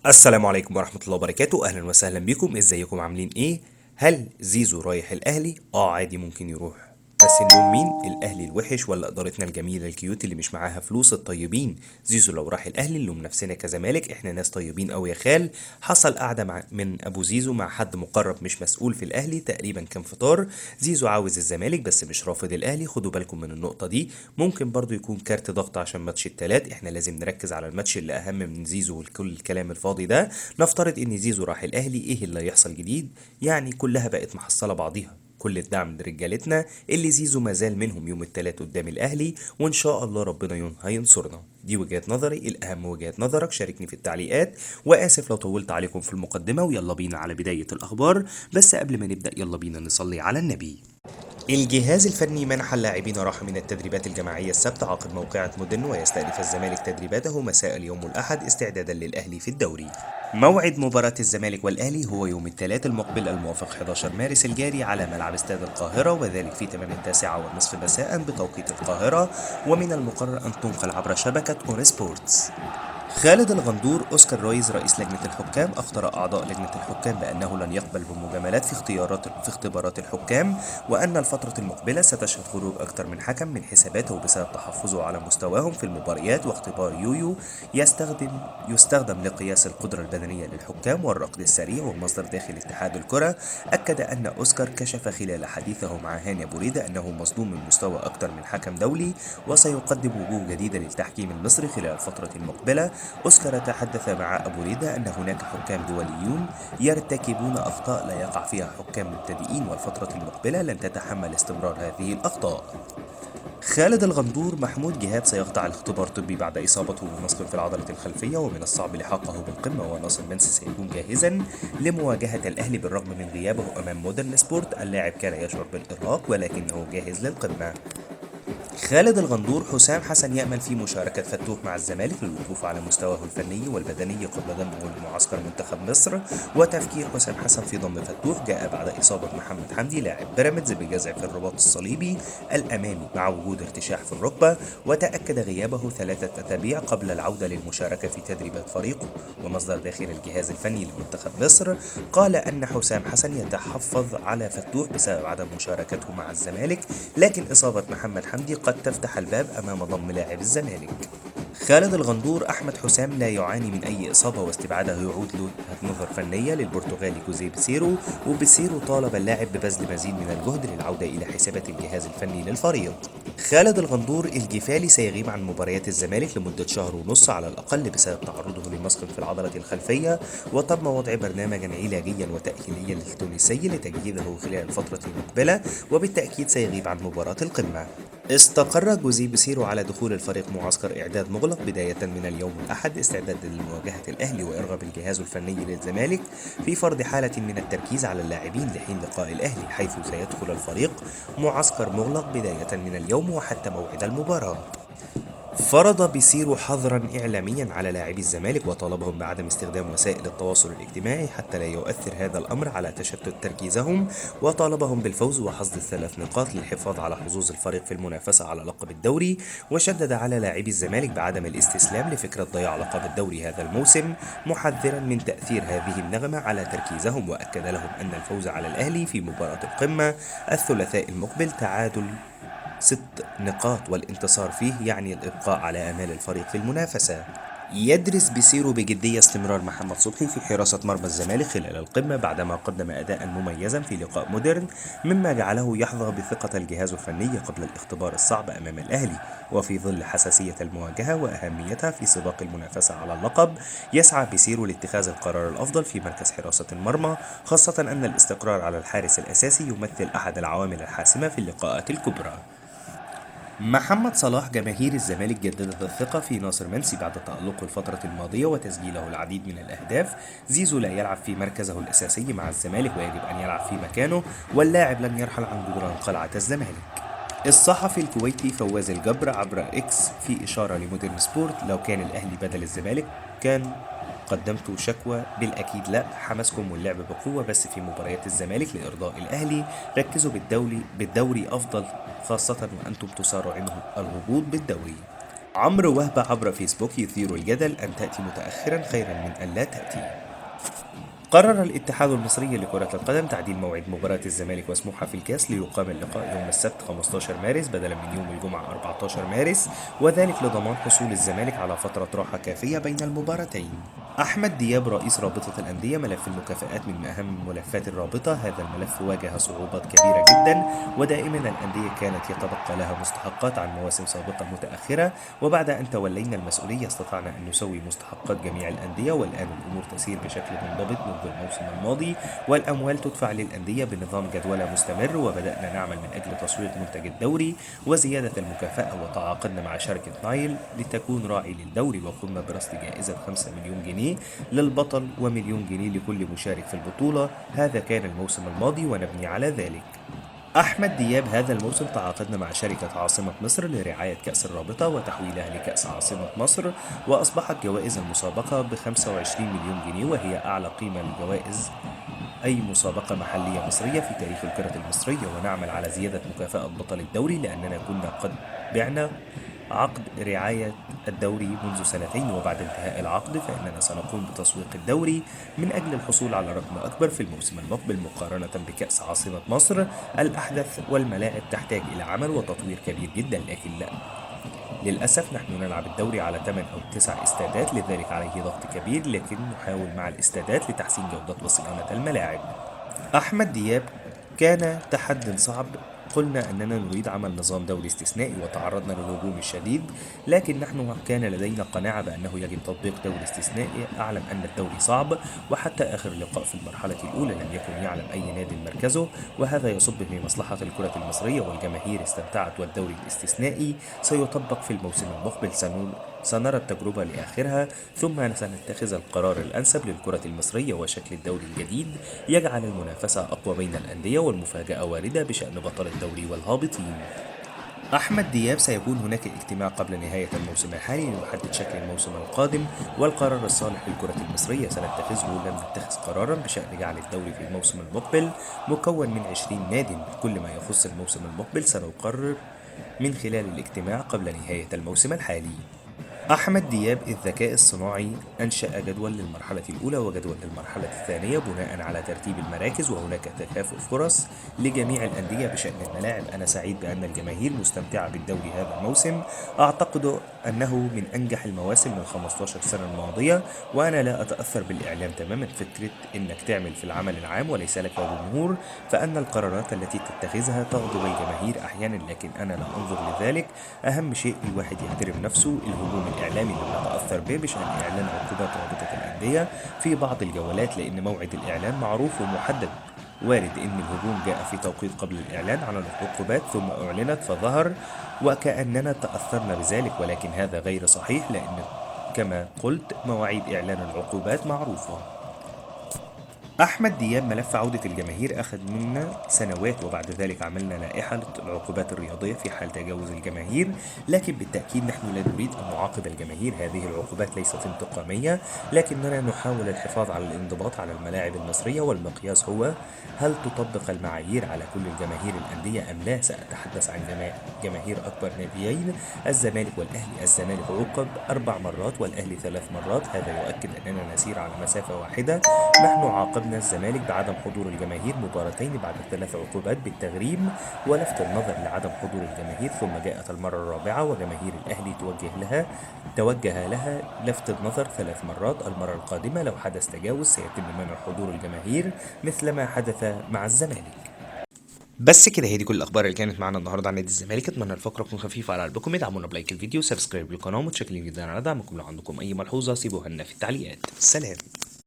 السلام عليكم ورحمة الله وبركاته، أهلا وسهلا بكم. ازيكم عاملين ايه؟ هل زيزو رايح الأهلي؟ عادي ممكن يروح. بس نلوم مين؟ الأهلي الوحش ولا إدارتنا الجميلة الكيوت اللي مش معاها فلوس الطيبين؟ زيزو لو راح الأهلي نلوم نفسنا كزمالك، احنا ناس طيبين أوي يا خال. حصل قعدة من أبو زيزو مع حد مقرب مش مسؤول في الأهلي، تقريبا كان فطار. زيزو عاوز الزمالك بس مش رافض الأهلي، خدوا بالكم من النقطة دي. ممكن برضو يكون كارت ضغط عشان ماتش التلات، احنا لازم نركز على الماتش اللي أهم من زيزو وكل الكلام الفاضي ده. نفترض ان زيزو راح الاهلي، ايه اللي هيحصل جديد؟ يعني كلها بقت محصله بعضيها. كل الدعم لرجالتنا اللي زيزو ما زال منهم يوم التلات قدام الاهلي، وان شاء الله ربنا هينصرنا. دي وجهة نظري، الاهم وجهة نظرك شاركني في التعليقات. واسف لو طولت عليكم في المقدمة، ويلا بينا على بداية الاخبار. بس قبل ما نبدأ يلا بينا نصلي على النبي. الجهاز الفني منح اللاعبين راحة من التدريبات الجماعية السبت عقب موقعة مودن، ويستأنف الزمالك تدريباته مساء اليوم الأحد استعدادا للأهلي في الدوري. موعد مباراة الزمالك والأهلي هو يوم الثلاث المقبل الموافق 11 مارس الجاري على ملعب استاد القاهرة، وذلك في تمام 9:30 مساء بتوقيت القاهرة. ومن المقرر أن تنقل عبر شبكة أون سبورتس. خالد الغندور أوسكار رويز رئيس لجنة الحكام أخطر أعضاء لجنة الحكام بأنه لن يقبل بمجاملات في اختبارات الحكام، وأن الفترة المقبلة ستشهد خروج أكثر من حكم من حساباته بسبب تحفظه على مستواهم في المباريات، واختبار يويو يستخدم لقياس القدرة البدنية للحكام والركض السريع. ومصدر داخل اتحاد الكرة أكد أن أوسكار كشف خلال حديثه مع هاني بوريدة أنه مصدوم من مستوى أكثر من حكم دولي، وسيقدم وجوه جديدة للتحكيم المصري خلال الفترة المقبلة. أوسكار تحدث مع أبو ريدة أن هناك حكام دوليون يرتكبون أخطاء لا يقع فيها حكام مبتدئين، والفترة المقبلة لن تتحمل استمرار هذه الأخطاء. خالد الغندور محمود جهاد سيخضع لاختبار طبي بعد إصابته بمسك في العضلة الخلفية، ومن الصعب لحاقه بالقمة، وناصر منسي سيكون جاهزا لمواجهة الأهلي بالرغم من غيابه أمام مودرن سبورت. اللاعب كان يشعر بالإرهاق ولكنه جاهز للقمة. خالد الغندور حسام حسن يأمل في مشاركة فتوح مع الزمالك للوقوف على مستواه الفني والبدني قبل ضمه لمعسكر منتخب مصر. وتفكير حسام حسن في ضم فتوح جاء بعد إصابة محمد حمدي لاعب بيراميدز بجزع في الرباط الصليبي الأمامي مع وجود ارتشاح في الركبة، وتأكد غيابه 3 أسابيع قبل العودة للمشاركة في تدريبات فريقه. ومصدر داخل الجهاز الفني لمنتخب مصر قال أن حسام حسن يتحفظ على فتوح بسبب عدم مشاركته مع الزمالك، لكن إصابة محمد حمدي قد تفتح الباب أمام ضم لاعب الزمالك. خالد الغندور أحمد حسام لا يعاني من أي إصابة، واستبعاده يعود له وجهة نظر فنية للبرتغالي جوزيه بيسيرو. وبيسيرو طالب اللاعب ببذل مزيد من الجهد للعودة إلى حسابات الجهاز الفني للفريق. خالد الغندور الجفالي سيغيب عن مباريات الزمالك لمدة شهر ونص على الأقل بسبب تعرضه لمسك في العضلة الخلفية، وتم وضع برنامجا علاجيا وتأهيليا للتونسي لتجهيزه خلال الفترة المقبلة، وبالتأكيد سيغيب عن مباراة القمة. استقر جوزيه بيسيرو على دخول الفريق معسكر إعداد مغلق بداية من اليوم الأحد استعدادا لمواجهة الأهلي، وإرغب الجهاز الفني للزمالك في فرض حالة من التركيز على اللاعبين لحين لقاء الأهلي، حيث سيدخل الفريق معسكر مغلق بداية من اليوم وحتى موعد المباراة. فرض بيسيرو حظرا إعلاميا على لاعبي الزمالك، وطالبهم بعدم استخدام وسائل التواصل الاجتماعي حتى لا يؤثر هذا الأمر على تشتت تركيزهم، وطالبهم بالفوز وحصد ال3 نقاط للحفاظ على حظوظ الفريق في المنافسة على لقب الدوري. وشدد على لاعبي الزمالك بعدم الاستسلام لفكرة ضياع لقب الدوري هذا الموسم، محذرا من تأثير هذه النغمة على تركيزهم، وأكد لهم أن الفوز على الأهلي في مباراة القمة الثلاثاء المقبل تعادل 6 نقاط، والانتصار فيه يعني الإبقاء على آمال الفريق في المنافسة. يدرس بيسيرو بجدية استمرار محمد صبحي في حراسة مرمى الزمالك خلال القمة بعدما قدم أداء مميزا في لقاء مودرن، مما جعله يحظى بثقة الجهاز الفني قبل الاختبار الصعب أمام الأهلي. وفي ظل حساسية المواجهة وأهميتها في سباق المنافسة على اللقب، يسعى بيسيرو لاتخاذ القرار الأفضل في مركز حراسة المرمى، خاصة أن الاستقرار على الحارس الأساسي يمثل أحد العوامل الحاسمة في اللقاءات الكبرى. محمد صلاح جماهير الزمالك جددت الثقة في ناصر منسي بعد تألقه الفترة الماضية وتسجيله العديد من الأهداف. زيزو لا يلعب في مركزه الأساسي مع الزمالك ويجب أن يلعب في مكانه، واللاعب لن يرحل عن جدران قلعة الزمالك. الصحفي الكويتي فواز الجبر عبر إكس في إشارة لمودرن سبورت: لو كان الأهلي بدل الزمالك كان قدمت شكوى. بالأكيد لا، حماسكم واللعب بقوة بس في مباريات الزمالك لإرضاء الأهلي. ركزوا بالدوري أفضل، خاصة وأنتم تصارعون الهبوط بالدوري. عمرو وهبة عبر فيسبوك يثير الجدل: أن تأتي متأخرا خيرا من أن لا تأتي. قرر الاتحاد المصري لكرة القدم تعديل موعد مباراة الزمالك وسموحة في الكاس ليقام اللقاء يوم السبت 15 مارس بدلا من يوم الجمعة 14 مارس، وذلك لضمان حصول الزمالك على فترة راحة كافية بين المباراتين. أحمد دياب رئيس رابطة الأندية: ملف المكافآت من أهم ملفات الرابطة. هذا الملف واجه صعوبات كبيرة جدا، ودائما الأندية كانت يتبقى لها مستحقات عن مواسم سابقة متأخرة، وبعد أن تولينا المسؤولية استطعنا أن نسوي مستحقات جميع الأندية، والآن الأمور تسير بشكل منضبط منذ الموسم الماضي، والأموال تدفع للأندية بنظام جدولة مستمر، وبدأنا نعمل من أجل تسويق منتج الدوري وزيادة المكافأة، وتعاقدنا مع شركة نايل لتكون راعي للدوري، وقمنا برصد جائزة 5 مليون جنيه للبطل ومليون جنيه لكل مشارك في البطولة. هذا كان الموسم الماضي ونبني على ذلك. أحمد دياب: هذا الموسم تعاقدنا مع شركة عاصمة مصر لرعاية كأس الرابطة وتحويلها لكأس عاصمة مصر، وأصبحت جوائز المسابقة ب25 مليون جنيه، وهي أعلى قيمة لجوائز أي مسابقة محلية مصرية في تاريخ الكرة المصرية، ونعمل على زيادة مكافأة بطل الدوري لأننا كنا قد بعنا عقد رعاية الدوري منذ سنتين، وبعد انتهاء العقد فإننا سنقوم بتسويق الدوري من أجل الحصول على رقم أكبر في الموسم المقبل مقارنة بكأس عاصمة مصر الأحدث، والملاعب تحتاج إلى عمل وتطوير كبير جدا، لكن لا للأسف نحن نلعب الدوري على 8 أو 9 استادات، لذلك عليه ضغط كبير، لكن نحاول مع الاستادات لتحسين جودة وصيانة الملاعب. أحمد دياب: كان تحد صعب، قلنا أننا نريد عمل نظام دوري استثنائي وتعرضنا للهجوم الشديد، لكن نحن كان لدينا قناعة بأنه يجب تطبيق دوري استثنائي. أعلم أن الدوري صعب، وحتى آخر لقاء في المرحلة الأولى لم يكن يعلم أي نادي مركزه، وهذا يصب في مصلحة الكرة المصرية، والجماهير استمتعت، والدوري الاستثنائي سيطبق في الموسم المقبل. سنرى التجربة لآخرها، ثم سنتخذ القرار الأنسب للكرة المصرية وشكل الدوري الجديد يجعل المنافسة أقوى بين الأندية، والمفاجأة واردة بشأن بطل الدوري والهابطين. أحمد دياب: سيكون هناك اجتماع قبل نهاية الموسم الحالي ليحدد شكل الموسم القادم والقرار الصالح للكرة المصرية سنتخذه. لم نتخذ قرارا بشأن جعل الدوري في الموسم المقبل مكون من 20 ناد. كل ما يخص الموسم المقبل سنقرر من خلال الاجتماع قبل نهاية الموسم الحالي. أحمد دياب: الذكاء الصناعي أنشأ جدول للمرحلة الأولى وجدول للمرحلة الثانية بناء على ترتيب المراكز، وهناك تكافؤ فرص لجميع الأندية بشأن الملاعب. أنا سعيد بأن الجماهير مستمتعة بالدوري هذا الموسم، أعتقد أنه من أنجح المواسم من 15 سنة الماضية، وأنا لا أتأثر بالإعلام تماما. فكرة أنك تعمل في العمل العام وليس لك جمهور، فأن القرارات التي تتخذها تغضب الجماهير أحيانا، لكن أنا لا أنظر لذلك. أهم شيء الواحد يحترم نفسه. الهجوم الإعلامي اللي نتأثر به بشأن إعلان عقوبات رابطة الأندية في بعض الجولات، لأن موعد الإعلان معروف ومحدد. وارد أن الهجوم جاء في توقيت قبل الإعلان عن العقوبات ثم أعلنت فظهر وكأننا تأثرنا بذلك، ولكن هذا غير صحيح، لأن كما قلت مواعيد إعلان العقوبات معروفة. أحمد دياب: ملف عودة الجماهير أخذ منا سنوات، وبعد ذلك عملنا لائحة للعقوبات الرياضية في حال تجاوز الجماهير، لكن بالتأكيد نحن لا نريد أن نعاقب الجماهير. هذه العقوبات ليست انتقامية، لكننا نحاول الحفاظ على الانضباط على الملاعب المصرية، والمقياس هو هل تطبق المعايير على كل الجماهير الأندية أم لا. سأتحدث عن جماهير أكبر ناديين: الزمالك والأهلي. الزمالك عوقب 4 مرات والأهلي 3 مرات، هذا يؤكد أننا نسير على مسافة واحدة. نحن عاقبنا الزمالك بعدم حضور الجماهير مرتين بعد 3 عقوبات بالتغريم ولفت النظر لعدم حضور الجماهير، ثم جاءت المرة الرابعة وجماهير الأهلي توجه لها لفت النظر 3 مرات. المرة القادمة لو حدث تجاوز سيتم منع حضور الجماهير مثل ما حدث مع الزمالك. بس كده، هي دي كل الاخبار اللي كانت معانا النهارده عن نادي الزمالك. اتمنى الفقره تكون خفيفه على قلبكم. ادعمونا بلايك الفيديو، سبسكرايب للقناه، متشكرين جدا على دعمكم. لو عندكم اي ملحوظه سيبوها لنا في التعليقات. سلام.